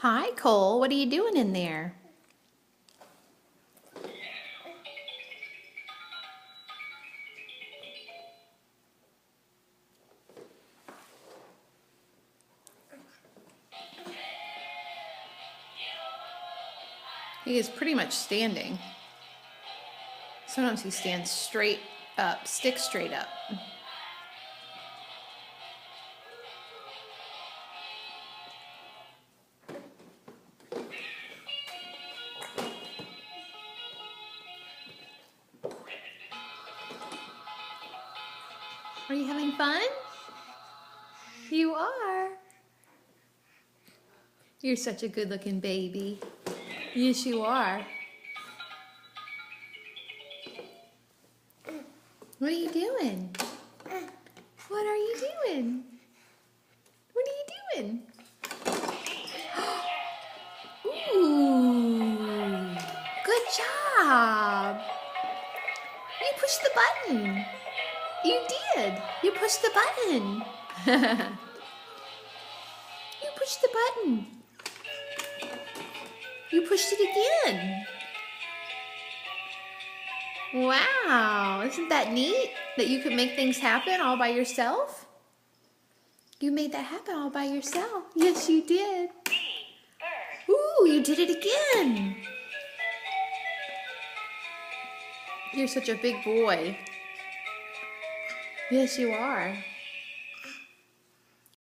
Hi, Cole. What are you doing in there? He is pretty much standing. Sometimes he stands straight up, stick straight up. Are you having fun? You are. You're such a good-looking baby. Yes, you are. What are you doing? What are you doing? What are you doing? Ooh, good job. You pushed the button. You did. You pushed the button. You pushed the button. You pushed it again. Wow, isn't that neat that you can make things happen all by yourself? You made that happen all by yourself. Yes, you did. Ooh, you did it again. You're such a big boy. Yes, you are.